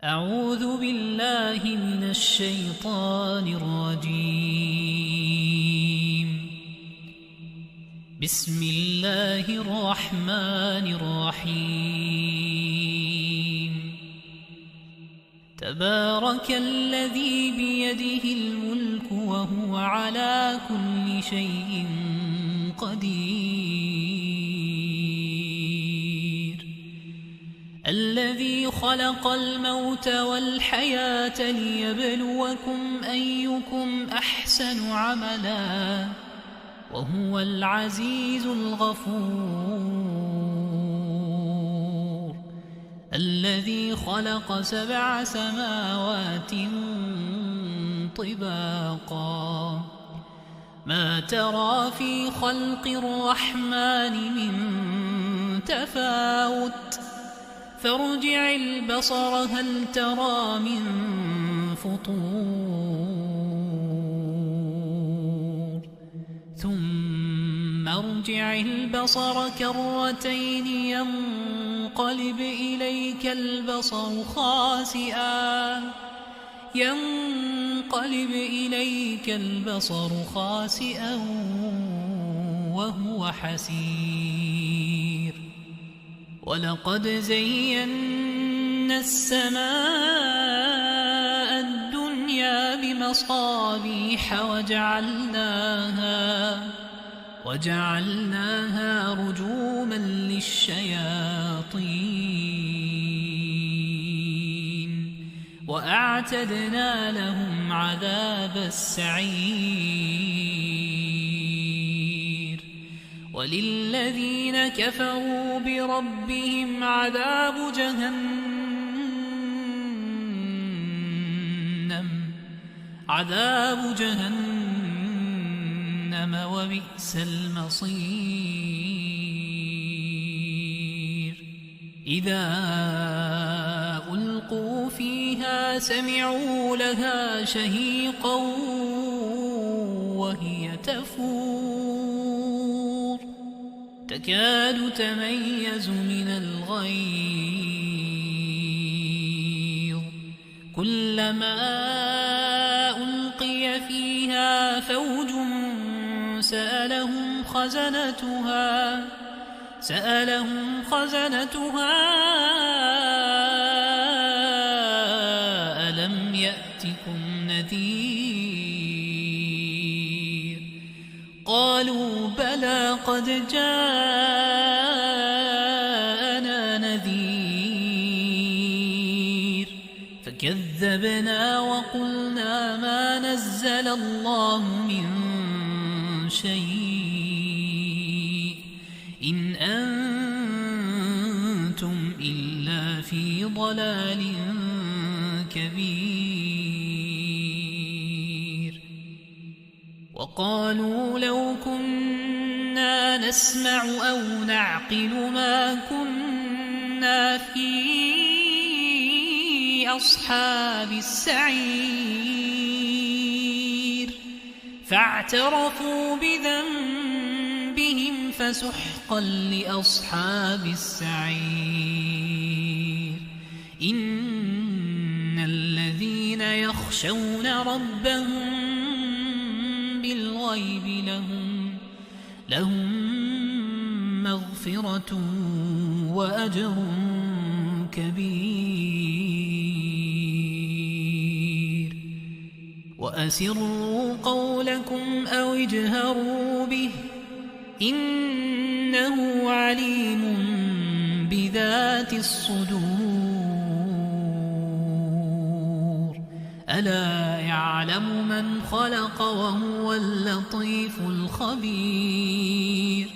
أعوذ بالله من الشيطان الرجيم. بسم الله الرحمن الرحيم. تبارك الذي بيده الملك وهو على كل شيء قدير. الذي خلق الموت والحياة ليبلوكم أيكم أحسن عملا وهو العزيز الغفور. الذي خلق 7 سماوات طباقا ما ترى في خلق الرحمن من تفاوت فارجع البصر هل ترى من فطور ثم ارجع البصر كرتين ينقلب إليك البصر خاسئا وهو حسير. ولقد زينا السماء الدنيا بمصابيح وجعلناها رجوما للشياطين وأعتدنا لهم عذاب السعير. وللذين كفروا بربهم عذاب جهنم وبئس المصير. إذا ألقوا فيها سمعوا لها شهيقا وهي تفور تكاد تميز من الغيظ. كلما ألقي فيها فوج سألهم خزنتها ألم يأتكم نذير؟ قالوا بلى قد جاءنا نذير فكذبنا وقلنا ما نزل الله من شيء إن أنتم إلا في ضلال كبير. وقالوا لو كنا نسمع أو نعقل ما كنا في أصحاب السعير فاعترفوا بذنبهم فسحقا لأصحاب السعير. إن الذين يخشون ربهم بالغيب لهم مغفرة وأجر كبير. وأسروا قولكم أو اجهروا به إنه عليم بذات الصدور. ألا يعلم من خلق وهو اللطيف الخبير.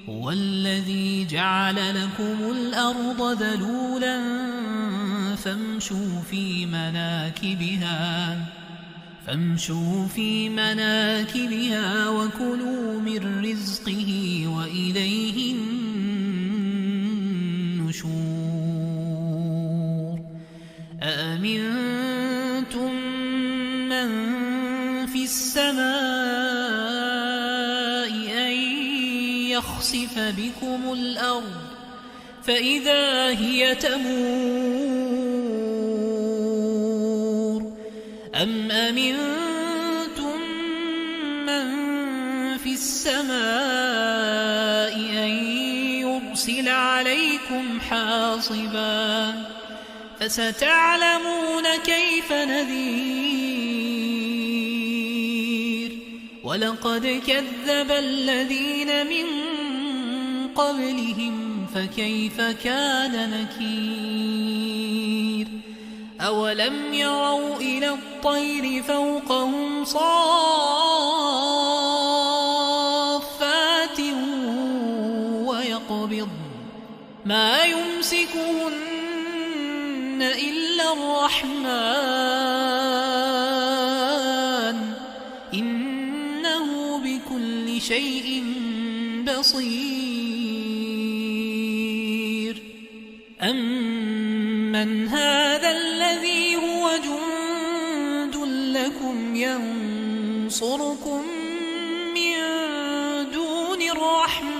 هو الذي جعل لكم الأرض ذلولا فامشوا في مناكبها وكلوا من رزقه وإليه النشور. أأمنتم من في السماء يخسف بكم الأرض فإذا هي تمور أم أمنتم من في السماء أن يرسل عليكم حاصبا فستعلمون كيف نذير ولقد كذب الذين من قبلهم فكيف كان نكير أولم يروا إلى الطير فوقهم صافات ويقبض ما يمسكهن إلا الرحمن إنه بكل شيء بصير أمن هذا الذي هو جند لكم ينصركم من دون الرحمن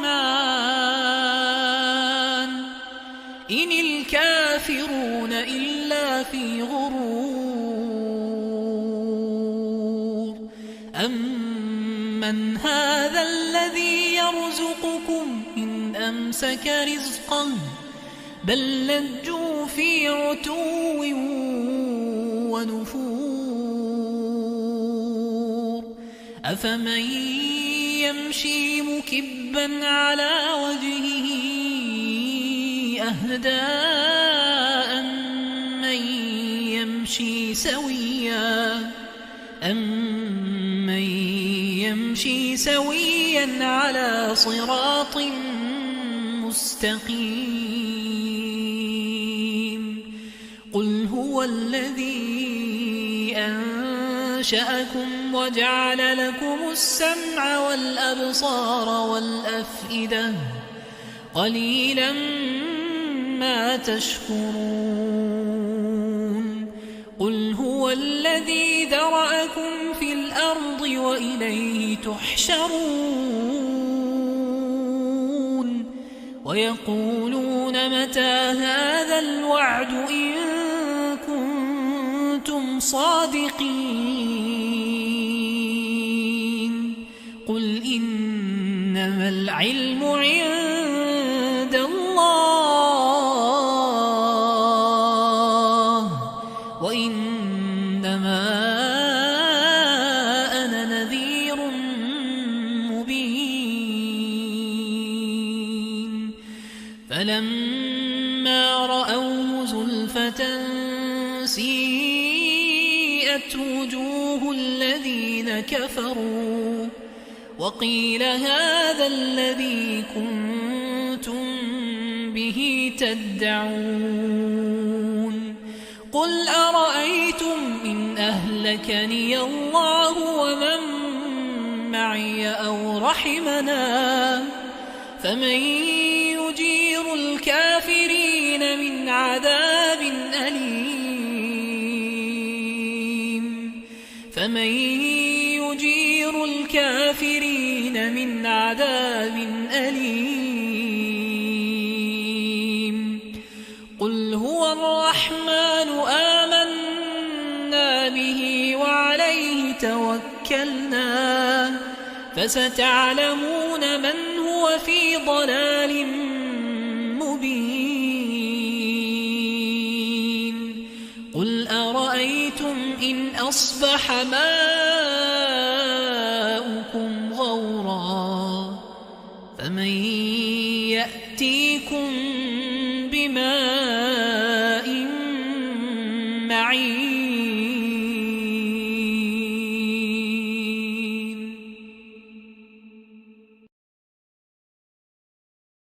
إن الكافرون إلا في غرور أمن هذا الذي يرزقكم إن أمسك رزقه بل لجوا في عتو ونفور أفمن يمشي مكبا على وجهه أهدى أمن يمشي سويا على صراط مستقيم قل هو الذي أنشأكم وجعل لكم السمع والأبصار والأفئدة قليلا ما تشكرون قل هو الذي ذرأكم في الأرض وإليه تحشرون ويقولون متى هذا الوعد إن كنتم صادقين قل إنما العلم عند الله وإنما أنا نذير مبين فلما رأوه زلفة سيئت وجوه الذين كفروا وقيل هذا الذي كنتم به تدعون قل أرأيتم إن أهلكني الله ومن معي أو رحمنا فمن يجير الكافرين من عذاب أليم فمن يجير الكافرين من عذاب أليم قل هو الرحمن آمنا به وعليه توكلنا فستعلمون من هو في ضلال مبين قل أرأيتم إن أصبح ماؤكم غورا فمن يأتيكم